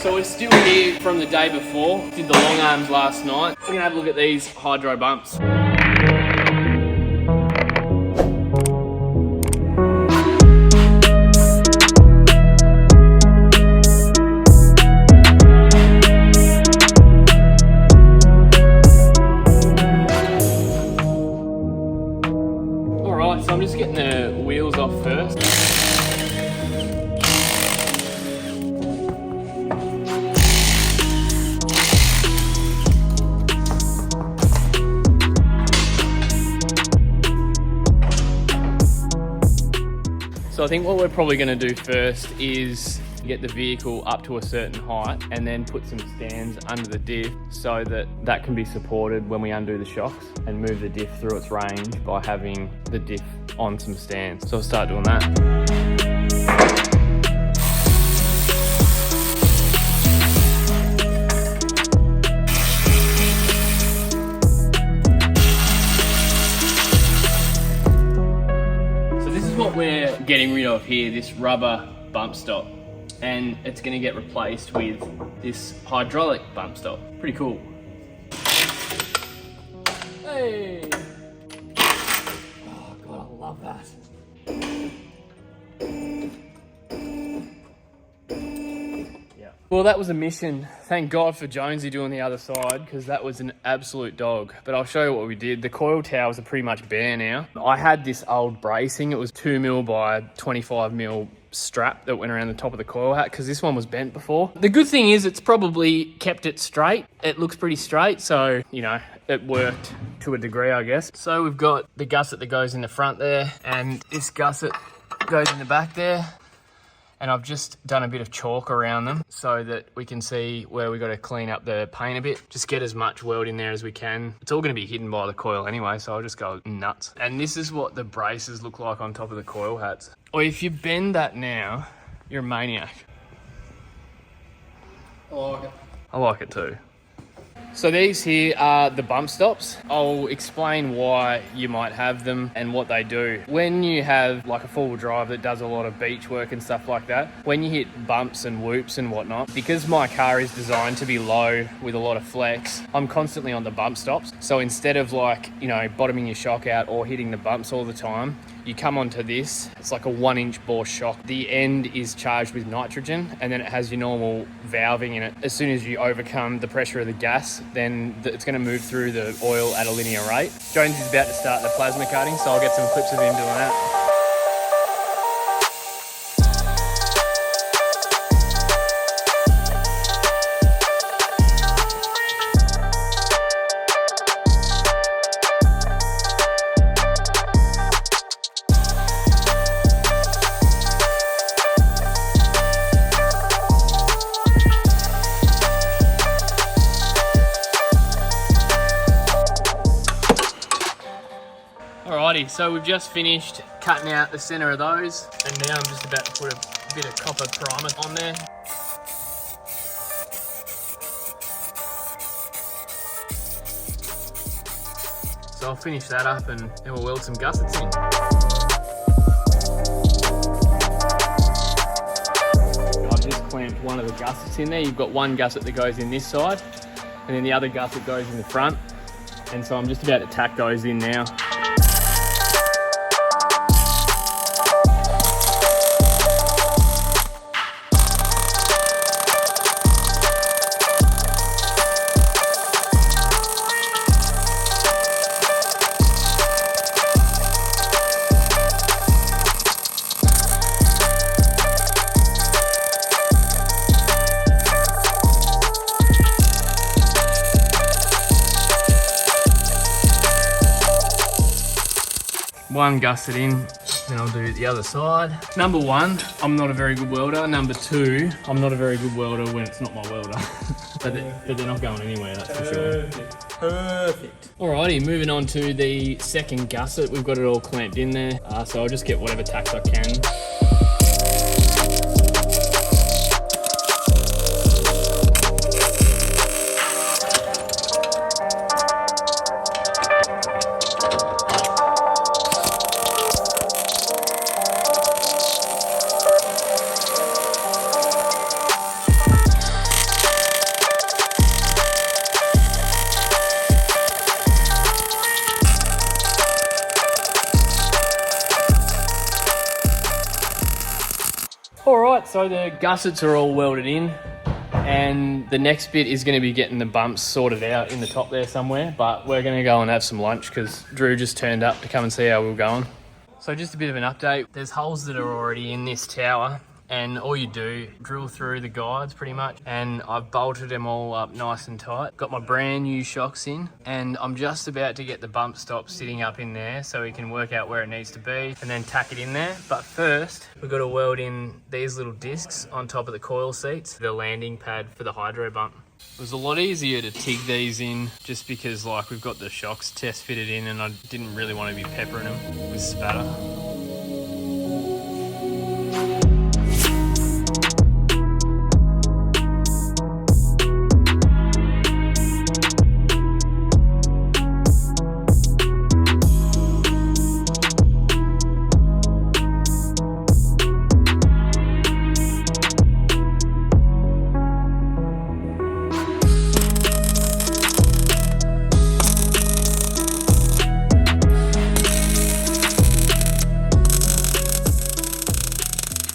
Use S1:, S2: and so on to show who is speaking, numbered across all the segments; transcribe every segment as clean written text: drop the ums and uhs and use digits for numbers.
S1: So we're still here from the day before. Did the long arms last night. We're gonna have a look at these hydro bumps. Alright, so I'm just getting the wheels off first. So I think what we're probably going to do first is get the vehicle up to a certain height and then put some stands under the diff so that that can be supported when we undo the shocks and move the diff through its range by having the diff on some stands. So I'll start doing that. What we're getting rid of here, this rubber bump stop, and it's going to get replaced with this hydraulic bump stop. Pretty cool. Hey! Oh god, I love that. Yeah. Well, that was a mission. Thank God for Jonesy doing the other side, because that was an absolute dog. But I'll show you what we did. The coil towers are pretty much bare now. I had this old bracing. It was 2mm by 25mm strap that went around the top of the coil hat, because this one was bent before. The good thing is it's probably kept it straight. It looks pretty straight, so, you know, it worked to a degree, I guess. So we've got the gusset that goes in the front there, and this gusset goes in the back there. And I've just done a bit of chalk around them so that we can see where we got to clean up the paint a bit. Just get as much weld in there as we can. It's all going to be hidden by the coil anyway, so I'll just go nuts. And this is what the braces look like on top of the coil hats. Or if you bend that now, you're a maniac.
S2: I like it.
S1: I like it too. So these here are the bump stops. I'll explain why you might have them and what they do. When you have like a four-wheel drive that does a lot of beach work and stuff like that, when you hit bumps and whoops and whatnot, because my car is designed to be low with a lot of flex, I'm constantly on the bump stops. So instead of like, you know, bottoming your shock out or hitting the bumps all the time, you come onto this. It's like a 1-inch bore shock. The end is charged with nitrogen, and then it has your normal valving in it. As soon as you overcome the pressure of the gas, then it's going to move through the oil at a linear rate. Jones is about to start the plasma cutting, so I'll get some clips of him doing that. Alrighty, so we've just finished cutting out the center of those, and now I'm just about to put a bit of copper primer on there. So I'll finish that up and then we'll weld some gussets in. I've just clamped one of the gussets in there. You've got one gusset that goes in this side, and then the other gusset goes in the front. And so I'm just about to tack those in now. One gusset in, then I'll do the other side. Number one, I'm not a very good welder. Number two, I'm not a very good welder when it's not my welder. but they're not going anywhere, that's for sure. Perfect. Alrighty, moving on to the second gusset. We've got it all clamped in there, so I'll just get whatever tacks I can. Right, so the gussets are all welded in, and the next bit is going to be getting the bumps sorted out in the top there somewhere, but we're going to go and have some lunch because Drew just turned up to come and see how we were going. So just a bit of an update. There's holes that are already in this tower, and all you do, drill through the guides pretty much, and I've bolted them all up nice and tight. Got my brand new shocks in, and I'm just about to get the bump stop sitting up in there so we can work out where it needs to be and then tack it in there. But first, we've got to weld in these little discs on top of the coil seats, the landing pad for the hydro bump. It was a lot easier to TIG these in just because like we've got the shocks test fitted in and I didn't really want to be peppering them with spatter.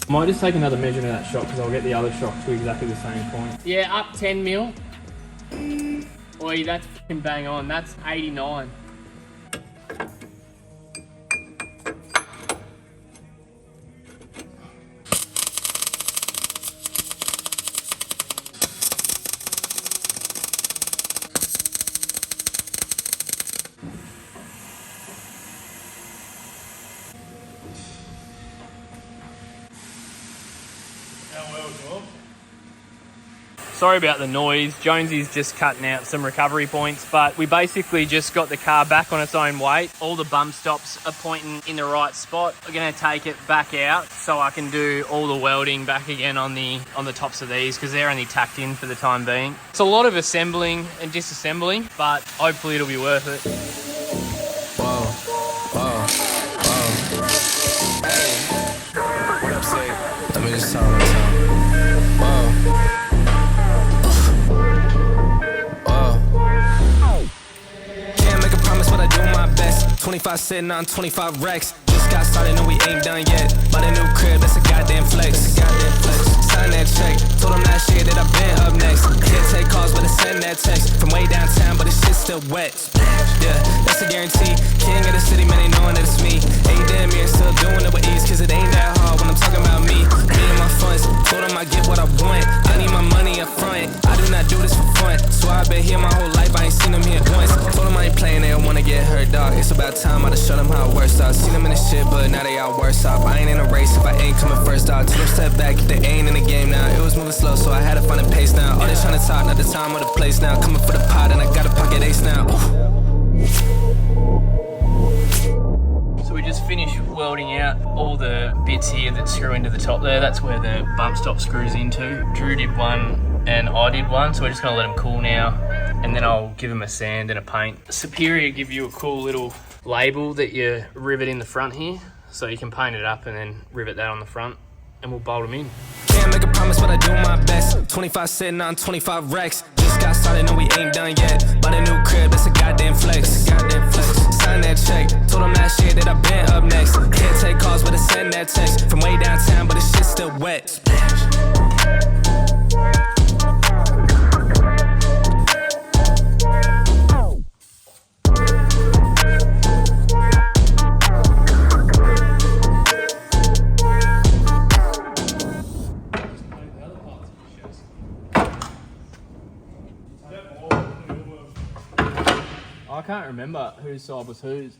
S1: Might just take another measurement of that shock because I'll get the other shock to exactly the same point. Yeah, up 10 mil. Oi, that's fucking bang on. That's 89. Sorry about the noise. Jonesy's just cutting out some recovery points, but we basically just got the car back on its own weight. All the bump stops are pointing in the right spot. We're gonna take it back out so I can do all the welding back again on the tops of these because they're only tacked in for the time being. It's a lot of assembling and disassembling, but hopefully it'll be worth it.
S2: Whoa, whoa, whoa. Hey, what up, say? Let me just talk one time. Whoa. Can't make a promise, but I do my best. 25 sitting on 25 racks. Just got started, no, we ain't done yet. Bought a new crib, that's a goddamn flex. Sign that check. Told them last year that I've been up next. Can't take calls, but I send that text. From way downtown, but the shit's still wet. Yeah, that's a guarantee. King of the city, man, they knowing that it's me. Ain't damn near still doing it with ease, cause it ain't that hard when I'm talking about me. Me and my funds, told them I get what I want. I need my money up front. I do not do this for fun. So I've been here my whole life, I ain't seen them here once. Told them I ain't playing, they don't wanna get hurt, dog. It's about time I just show them how it works, dog. Seen them in the shit, but now they all worse off. I ain't in a race if I ain't coming first, dog. Tell them step back if they ain't in the game now. It was moving slow, so I had to find a pace now. All they trying to talk, not the time or the place now. Coming for the pot, and I got a pocket ace now.
S1: So we just finished welding out all the bits here that screw into the top there. That's where the bump stop screws into. Drew did one and I did one, so we're just gonna let them cool now, and then I'll give them a sand and a paint. Superior give you a cool little label that you rivet in the front here, so you can paint it up and then rivet that on the front, and we'll bolt them in.
S2: Can't make a promise, but I do my best. 25 sitting on 25 racks. Just got started, no, we ain't done yet. Bought a new crib, that's a goddamn flex. Sign that check. Told them last year that I've been up next. Can't take calls, but I send that text. From way downtown, but the shit's still wet.
S1: I can't remember whose side was whose.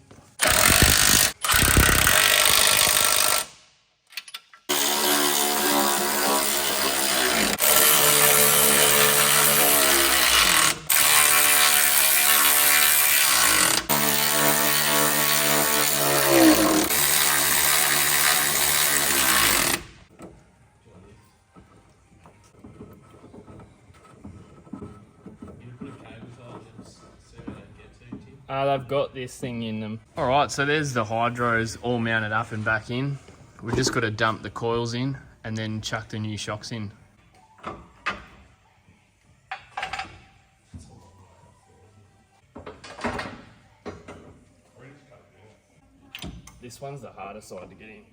S1: They've got this thing in them. All right, so there's the hydros all mounted up and back in. We've just got to dump the coils in and then chuck the new shocks in. This one's the harder side to get in.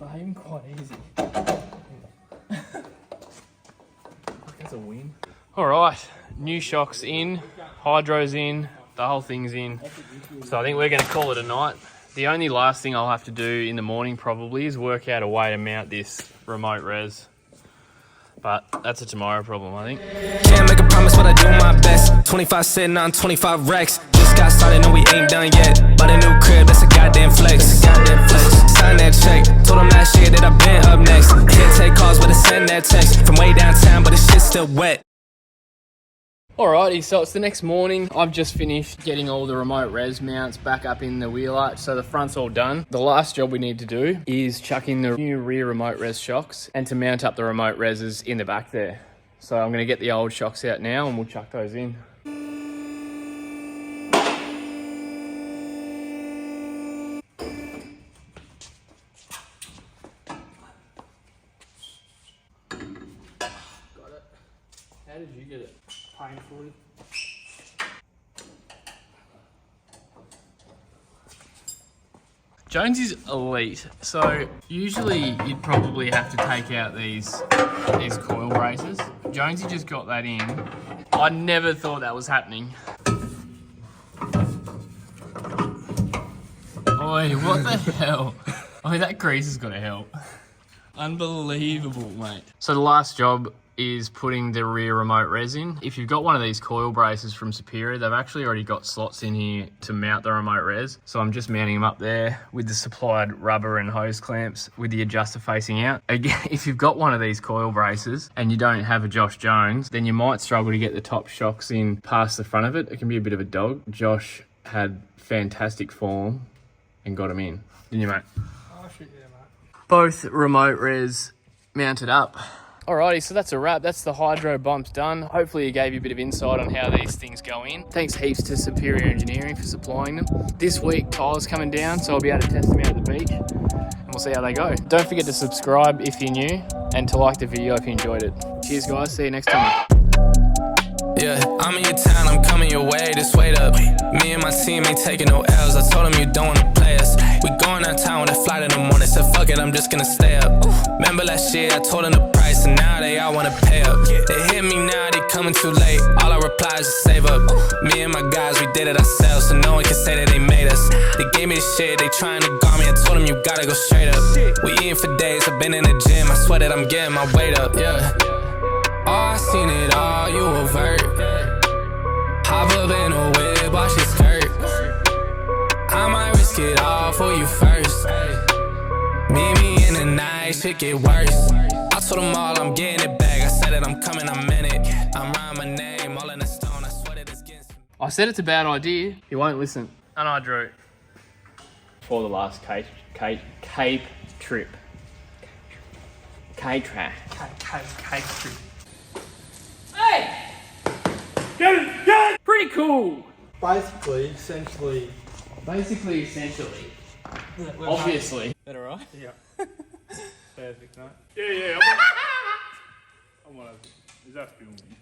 S1: They're even quite easy. That's a win. All right, new shocks in, hydro's in, the whole thing's in. So I think we're going to call it a night. The only last thing I'll have to do in the morning probably is work out a way to mount this remote res. But that's a tomorrow problem, I think.
S2: Can't make a promise, but I do my best. 25 sitting on 25 racks. Just got started, no, we ain't done yet. But a new crib, that's a goddamn flex. Sign that check. Told them last year that I've been up next. Can't take calls, but I send that text. From way downtown, but the shit's still wet.
S1: Alrighty, so it's the next morning. I've just finished getting all the remote res mounts back up in the wheel arch, so the front's all done. The last job we need to do is chuck in the new rear remote res shocks and to mount up the remote reses in the back there. So I'm going to get the old shocks out now and we'll chuck those in. Got it. How did you get it? Painfully. Jonesy's elite. So usually you'd probably have to take out these coil braces. Jonesy just got that in. I never thought that was happening. Oi, what the hell? I mean, that grease has got to help. Unbelievable, mate. So the last job is putting the rear remote res in. If you've got one of these coil braces from Superior, they've actually already got slots in here to mount the remote res. So I'm just mounting them up there with the supplied rubber and hose clamps with the adjuster facing out. Again, if you've got one of these coil braces and you don't have a Josh Jones, then you might struggle to get the top shocks in past the front of it. It can be a bit of a dog. Josh had fantastic form and got them in. Didn't you, mate?
S3: Oh, shit, yeah, mate.
S1: Both remote res mounted up. Alrighty, so that's a wrap. That's the hydro bumps done. Hopefully it gave you a bit of insight on how these things go in. Thanks heaps to Superior Engineering for supplying them. This week, Tyler's coming down, so I'll be able to test them out at the beach, and we'll see how they go. Don't forget to subscribe if you're new, and to like the video if you enjoyed it. Cheers, guys. See you next time.
S2: Yeah, I'm in your town, I'm coming your way, just wait up. Me and my team ain't taking no L's. I told them you don't wanna play us. We going downtown with a flight in the morning, said fuck it, I'm just gonna stay up. Remember last year, I told them the price, and now they all wanna pay up. They hit me now, they coming too late. All I reply is just save up. Me and my guys, we did it ourselves, so no one can say that they made us. They gave me the shit, they trying to guard me, I told them you gotta go straight up. We eating for days, I've been in the gym, I swear that I'm getting my weight up, yeah. Oh, I seen it all, you avert. Hop up in a whip, watch it skirt. I might risk it all for you first. Meet me in the night, shit get worse. I told them all I'm getting it back. I said that I'm coming, I'm in it. I'm writing my name, all in the stone. I swear that it's getting.
S1: I said it's a bad idea. He won't listen. And I drew. For the last Cape trip. Cape trip. Hey! Get it! Pretty cool.
S3: Basically, essentially.
S1: Obviously.
S3: That alright? Yeah. Perfect, mate.
S1: Yeah. I'm on. Is that filming?